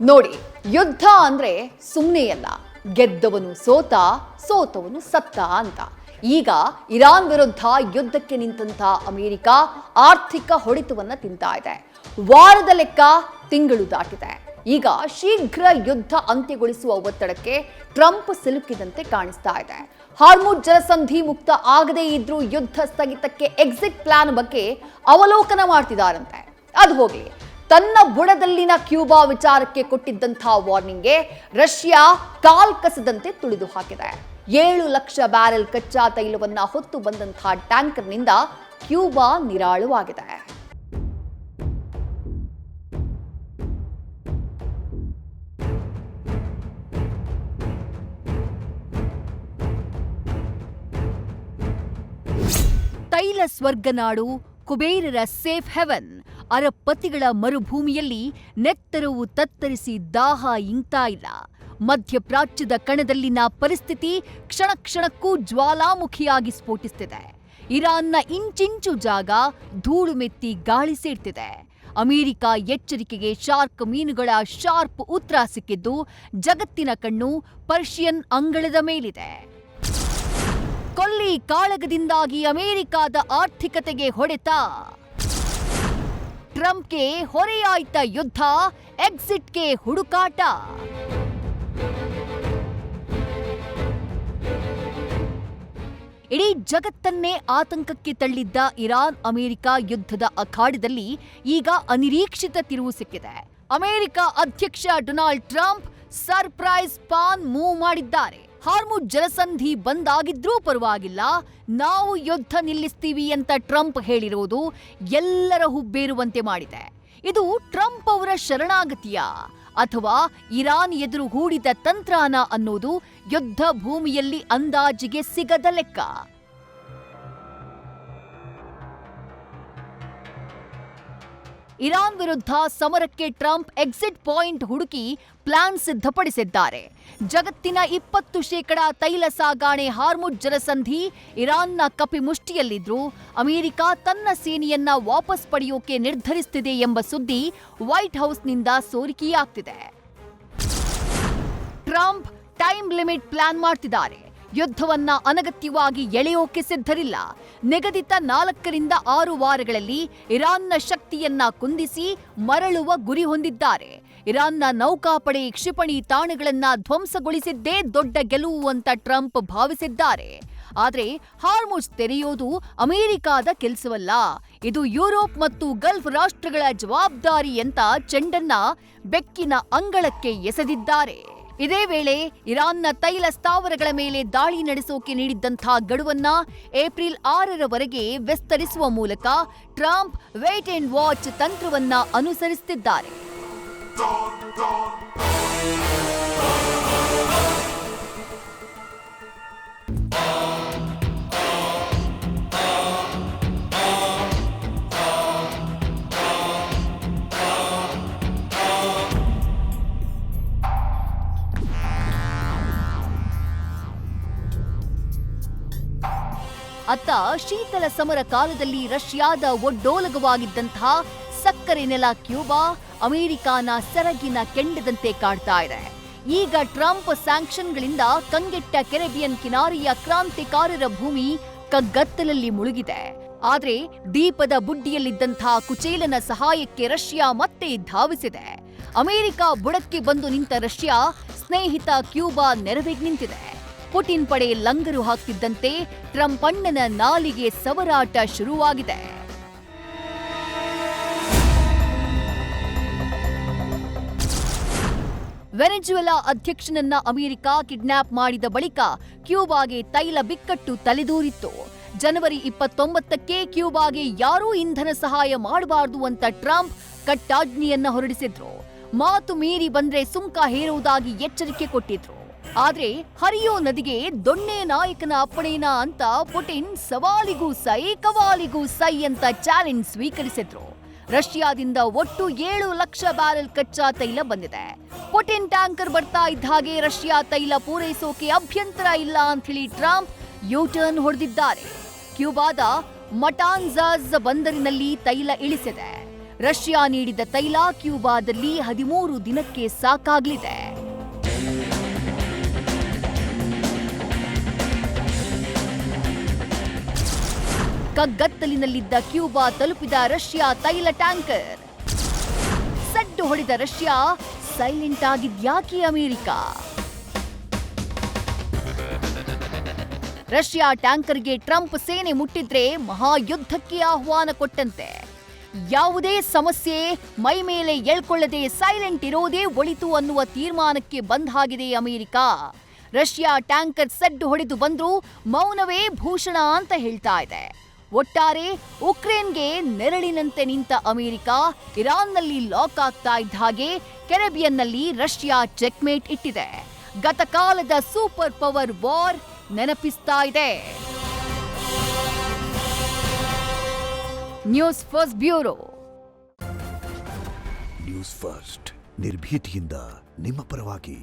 ನೋಡಿ, ಯುದ್ಧ ಅಂದ್ರೆ ಸುಮ್ಮನೆಯಲ್ಲ, ಗೆದ್ದವನು ಸೋತ, ಸೋತವನು ಸತ್ತ ಅಂತ. ಈಗ ಇರಾನ್ ವಿರುದ್ಧ ಯುದ್ಧಕ್ಕೆ ನಿಂತಹ ಅಮೆರಿಕ ಆರ್ಥಿಕ ಹೊಡೆತವನ್ನ ತಿಂತಾ ಇದೆ. ವಾರದ ಲೆಕ್ಕ ತಿಂಗಳು ದಾಟಿದೆ. ಈಗ ಶೀಘ್ರ ಯುದ್ಧ ಅಂತ್ಯಗೊಳಿಸುವ ಒತ್ತಡಕ್ಕೆ ಟ್ರಂಪ್ ಸಿಲುಕಿದಂತೆ ಕಾಣಿಸ್ತಾ ಇದೆ. ಹಾರ್ಮುಜ್ ಜಲಸಂಧಿ ಮುಕ್ತ ಆಗದೇ ಇದ್ರೂ ಯುದ್ಧ ಸ್ಥಗಿತಕ್ಕೆ ಎಕ್ಸಿಟ್ ಪ್ಲಾನ್ ಬಗ್ಗೆ ಅವಲೋಕನ ಮಾಡ್ತಿದ್ದಾರಂತೆ. ಅದು ಹೋಗ್ಲಿ, ತನ್ನ ಬುಡದಲ್ಲಿನ ಕ್ಯೂಬಾ ವಿಚಾರಕ್ಕೆ ಕೊಟ್ಟಿದ್ದಂತಹ ವಾರ್ನಿಂಗ್ಗೆ ರಷ್ಯಾ ಕಾಲ್ ಕಸದಂತೆ ತುಳಿದು ಹಾಕಿದೆ. 7 ಲಕ್ಷ ಬ್ಯಾರೆಲ್ ಕಚ್ಚಾ ತೈಲವನ್ನ ಹೊತ್ತು ಬಂದಂತಹ ಟ್ಯಾಂಕರ್ನಿಂದ ಕ್ಯೂಬಾ ನಿರಾಳವಾಗಿದೆ. ತೈಲ ಸ್ವರ್ಗನಾಡು, ಕುಬೇರರ ಸೇಫ್ ಹೆವೆನ್, ಅರಬ್ಬತಿಗಳ ಮರುಭೂಮಿಯಲ್ಲಿ ನೆತ್ತರವು ತತ್ತರಿಸಿ ದಾಹ ಇಂಗ್ತಾ ಇಲ್ಲ. ಮಧ್ಯಪ್ರಾಚ್ಯದ ಕಣದಲ್ಲಿನ ಪರಿಸ್ಥಿತಿ ಕ್ಷಣ ಕ್ಷಣಕ್ಕೂ ಜ್ವಾಲಾಮುಖಿಯಾಗಿ ಸ್ಫೋಟಿಸುತ್ತಿದೆ. ಇರಾನ್ನ ಇಂಚಿಂಚು ಜಾಗ ಧೂಳು ಮೆತ್ತಿ ಗಾಳಿ ಸೇರ್ತಿದೆ. ಅಮೆರಿಕ ಎಚ್ಚರಿಕೆಗೆ ಶಾರ್ಕ್ ಮೀನುಗಳ ಶಾರ್ಪ್ ಉತ್ತರ ಸಿಕ್ಕಿದ್ದು ಜಗತ್ತಿನ ಕಣ್ಣು ಪರ್ಷಿಯನ್ ಅಂಗಳದ ಮೇಲಿದೆ. ಕೊಲ್ಲಿ ಕಾಳಗದಿಂದಾಗಿ ಅಮೆರಿಕದ ಆರ್ಥಿಕತೆಗೆ ಹೊಡೆತ, ಟ್ರಂಪ್ಗೆ ಹೊರೆಯಾಯ್ತ ಯುದ್ಧ, ಎಕ್ಸಿಟ್ಗೆ ಹುಡುಕಾಟ. ಇಡೀ ಜಗತ್ತನ್ನೇ ಆತಂಕಕ್ಕೆ ತಳ್ಳಿದ್ದ ಇರಾನ್ ಅಮೆರಿಕ ಯುದ್ಧದ ಅಖಾಡದಲ್ಲಿ ಈಗ ಅನಿರೀಕ್ಷಿತ ತಿರುವು ಸಿಕ್ಕಿದೆ. ಅಮೆರಿಕ ಅಧ್ಯಕ್ಷ Donald Trump surprise PAN move ಮಾಡಿದ್ದಾರೆ. ಹಾರ್ಮುಜ್ ಜಲಸಂಧಿ ಬಂದಾಗಿದ್ರೂ ಪರವಾಗಿಲ್ಲ, ನಾವು ಯುದ್ಧ ನಿಲ್ಲಿಸ್ತೀವಿ ಅಂತ ಟ್ರಂಪ್ ಹೇಳಿರುವುದು ಎಲ್ಲರ ಹುಬ್ಬೇರುವಂತೆ ಮಾಡಿದೆ. ಇದು ಟ್ರಂಪ್ ಅವರ ಶರಣಾಗತಿಯ ಅಥವಾ ಇರಾನ್ ಎದುರು ಹೂಡಿದ ತಂತ್ರಾನ ಅನ್ನೋದು ಯುದ್ಧ ಭೂಮಿಯಲ್ಲಿ ಅಂದಾಜಿಗೆ ಸಿಗದ ಲೆಕ್ಕ. ಇರಾನ್ ವಿರುದ್ಧ ಸಮರಕ್ಕೆ ಟ್ರಂಪ್ ಎಕ್ಸಿಟ್ ಪಾಯಿಂಟ್ ಹುಡುಕಿ ಪ್ಲಾನ್ ಸಿದ್ಧಪಡಿಸಿದ್ದಾರೆ. ಜಗತ್ತಿನ 20% ತೈಲ ಸಾಗಾಣೆ ಹಾರ್ಮುಜ್ ಜಲಸಂಧಿ ಇರಾನ್ನ ಕಪಿಮುಷ್ಟಿಯಲ್ಲಿದ್ರೂ ಅಮೆರಿಕ ತನ್ನ ಸೇನೆಯನ್ನ ವಾಪಸ್ ಪಡೆಯೋಕೆ ನಿರ್ಧರಿಸುತ್ತಿದೆ ಎಂಬ ಸುದ್ದಿ ವೈಟ್ ಹೌಸ್ನಿಂದ ಸೋರಿಕೆಯಾಗ್ತಿದೆ. ಟ್ರಂಪ್ ಟೈಮ್ ಲಿಮಿಟ್ ಪ್ಲಾನ್ ಮಾಡ್ತಿದ್ದಾರೆ. ಯುದ್ಧವನ್ನ ಅನಗತ್ಯವಾಗಿ ಎಳೆಯೋಕೆ ಸಿದ್ಧರಿಲ್ಲ. ನಿಗದಿತ 4 ರಿಂದ 6 ವಾರಗಳಲ್ಲಿ ಇರಾನ್ನ ಶಕ್ತಿಯನ್ನ ಕುಂದಿಸಿ ಮರಳುವ ಗುರಿ ಹೊಂದಿದ್ದಾರೆ. ಇರಾನ್ನ ನೌಕಾಪಡೆ ಕ್ಷಿಪಣಿ ತಾಣಗಳನ್ನ ಧ್ವಂಸಗೊಳಿಸಿದ್ದೇ ದೊಡ್ಡ ಗೆಲುವು ಅಂತ ಟ್ರಂಪ್ ಭಾವಿಸಿದ್ದಾರೆ. ಆದ್ರೆ ಹಾರ್ಮುಜ್ ತೆರೆಯೋದು ಅಮೆರಿಕದ ಕೆಲಸವಲ್ಲ, ಇದು ಯುರೋಪ್ ಮತ್ತು ಗಲ್ಫ್ ರಾಷ್ಟ್ರಗಳ ಜವಾಬ್ದಾರಿ ಅಂತ ಚೆಂಡನ್ನ ಬೆಕ್ಕಿನ ಅಂಗಳಕ್ಕೆ ಎಸೆದಿದ್ದಾರೆ. ಇದೇ ವೇಳೆ ಇರಾನ್ನ ತೈಲ ಸ್ಥಾವರಗಳ ಮೇಲೆ ದಾಳಿ ನಡೆಸೋಕೆ ನೀಡಿದ್ದಂಥ ಗಡುವನ್ನ ಏಪ್ರಿಲ್ 6ರವರೆಗೆ ವಿಸ್ತರಿಸುವ ಮೂಲಕ ಟ್ರಂಪ್ ವೇಟ್ ಅಂಡ್ ವಾಚ್ ತಂತ್ರವನ್ನ ಅನುಸರಿಸುತ್ತಿದ್ದಾರೆ. ಅತ್ತ ಶೀತಲ ಸಮರ ಕಾಲದಲ್ಲಿ ರಷ್ಯಾದ ಒಡ್ಡೋಲಗವಾಗಿದ್ದಂತಹ ಸಕ್ಕರೆ ನೆಲ ಕ್ಯೂಬಾ ಅಮೆರಿಕಾನ ಸೆರಗಿನ ಕೆಂಡದಂತೆ ಕಾಡ್ತಾ ಇದೆ. ಈಗ ಟ್ರಂಪ್ ಸ್ಯಾಂಕ್ಷನ್ಗಳಿಂದ ಕಂಗೆಟ್ಟ ಕೆರೆಬಿಯನ್ ಕಿನಾರಿಯ ಕ್ರಾಂತಿಕಾರರ ಭೂಮಿ ಕಗ್ಗತ್ತಲಲ್ಲಿ ಮುಳುಗಿದೆ. ಆದ್ರೆ ದೀಪದ ಬುಡ್ಡಿಯಲ್ಲಿದ್ದಂತಹ ಕುಚೇಲನ ಸಹಾಯಕ್ಕೆ ರಷ್ಯಾ ಮತ್ತೆ ಧಾವಿಸಿದೆ. ಅಮೆರಿಕ ಬುಡಕ್ಕೆ ಬಂದು ನಿಂತ ರಷ್ಯಾ ಸ್ನೇಹಿತ ಕ್ಯೂಬಾ ನೆರವಿಗೆ ನಿಂತಿದೆ. ಪುಟಿನ್ ಪಡೆ ಲಂಗರು ಹಾಕ್ತಿದ್ದಂತೆ ಟ್ರಂಪ್ ಅಣ್ಣನ ನಾಲಿಗೆ ಸವರಾಟ ಶುರುವಾಗಿದೆ. ವೆನೆಜುವೆಲಾ ಅಧ್ಯಕ್ಷನನ್ನ ಅಮೆರಿಕ ಕಿಡ್ನಾಪ್ ಮಾಡಿದ ಬಳಿಕ ಕ್ಯೂಬಾಗೆ ತೈಲ ಬಿಕ್ಕಟ್ಟು ತಲೆದೂರಿತ್ತು. ಜನವರಿ 29ಕ್ಕೆ ಕ್ಯೂಬಾಗೆ ಯಾರೂ ಇಂಧನ ಸಹಾಯ ಮಾಡಬಾರದು ಅಂತ ಟ್ರಂಪ್ ಕಟ್ಟಾಜ್ಞೆಯನ್ನ ಹೊರಡಿಸಿದ್ರು. ಮಾತು ಮೀರಿ ಬಂದ್ರೆ ಸುಂಕ ಹೇರುವುದಾಗಿ ಎಚ್ಚರಿಕೆ ಕೊಟ್ಟಿದ್ರು. ಆದ್ರೆ ಹರಿಯೋ ನದಿಗೆ ದೊಣ್ಣೆ ನಾಯಕನ ಅಪ್ಪಣೆನಾ ಅಂತ ಪುಟಿನ್ ಸವಾಲಿಗೂ ಸೈ ಕವಾಲಿಗೂ ಸೈ ಅಂತ ಚಾಲೆಂಜ್ ಸ್ವೀಕರಿಸಿದ್ರು. ರಷ್ಯಾದಿಂದ ಒಟ್ಟು 7 ಲಕ್ಷ ಬ್ಯಾರೆಲ್ ಕಚ್ಚಾ ತೈಲ ಬಂದಿದೆ. ಪುಟಿನ್ ಟ್ಯಾಂಕರ್ ಬರ್ತಾ ಇದ್ದ ಹಾಗೆ ರಷ್ಯಾ ತೈಲ ಪೂರೈಸೋಕೆ ಅಭ್ಯಂತರ ಇಲ್ಲ ಅಂತ ಹೇಳಿ ಟ್ರಂಪ್ ಯೂಟರ್ನ್ ಹೊಡೆದಿದ್ದಾರೆ. ಕ್ಯೂಬಾದ ಮಟಾನ್ಜಾಸ್ ಬಂದರಿನಲ್ಲಿ ತೈಲ ಇಳಿಸಿದೆ. ರಷ್ಯಾ ನೀಡಿದ ತೈಲ ಕ್ಯೂಬಾದಲ್ಲಿ 13 ದಿನಕ್ಕೆ ಸಾಕಾಗಲಿದೆ. ಕಗ್ಗತ್ತಲಿನಲ್ಲಿದ್ದ ಕ್ಯೂಬಾ ತಲುಪಿದ ರಷ್ಯಾ ತೈಲ ಟ್ಯಾಂಕರ್. ಸಡ್ಡು ಹೊಡೆದ ರಷ್ಯಾ, ಸೈಲೆಂಟ್ ಆಗಿದ್ಯಾಕೆ ಅಮೆರಿಕ? ರಷ್ಯಾ ಟ್ಯಾಂಕರ್ಗೆ ಟ್ರಂಪ್ ಸೇನೆ ಮುಟ್ಟಿದ್ರೆ ಮಹಾಯುದ್ಧಕ್ಕೆ ಆಹ್ವಾನ ಕೊಟ್ಟಂತೆ. ಯಾವುದೇ ಸಮಸ್ಯೆ ಮೈ ಮೇಲೆ ಎಳ್ಕೊಳ್ಳದೆ ಸೈಲೆಂಟ್ ಇರೋದೇ ಒಳಿತು ಅನ್ನುವ ತೀರ್ಮಾನಕ್ಕೆ ಬಂದಾಗಿದೆ ಅಮೆರಿಕ. ರಷ್ಯಾ ಟ್ಯಾಂಕರ್ ಸಡ್ಡು ಹೊಡೆದು ಬಂದ್ರೂ ಮೌನವೇ ಭೂಷಣ ಅಂತ ಹೇಳ್ತಾ ಇದೆ. ಒಟ್ಟಾರೆ ಉಕ್ರೇನ್ಗೆ ನೆರಳಿನಂತೆ ನಿಂತ ಅಮೆರಿಕ ಇರಾನ್ನಲ್ಲಿ ಲಾಕ್ ಆಗ್ತಾ ಇದ್ದ ಹಾಗೆ ಕೆರೆಬಿಯನ್ನಲ್ಲಿ ರಷ್ಯಾ ಚೆಕ್ಮೇಟ್ ಇಟ್ಟಿದೆ. ಗತಕಾಲದ ಸೂಪರ್ ಪವರ್ ವಾರ್ ನೆನಪಿಸ್ತಾ ಇದೆ. News first bureau. News first ನಿರ್ಭೀತಿಯಿಂದ ನಿಮ್ಮ ಪರವಾಗಿ.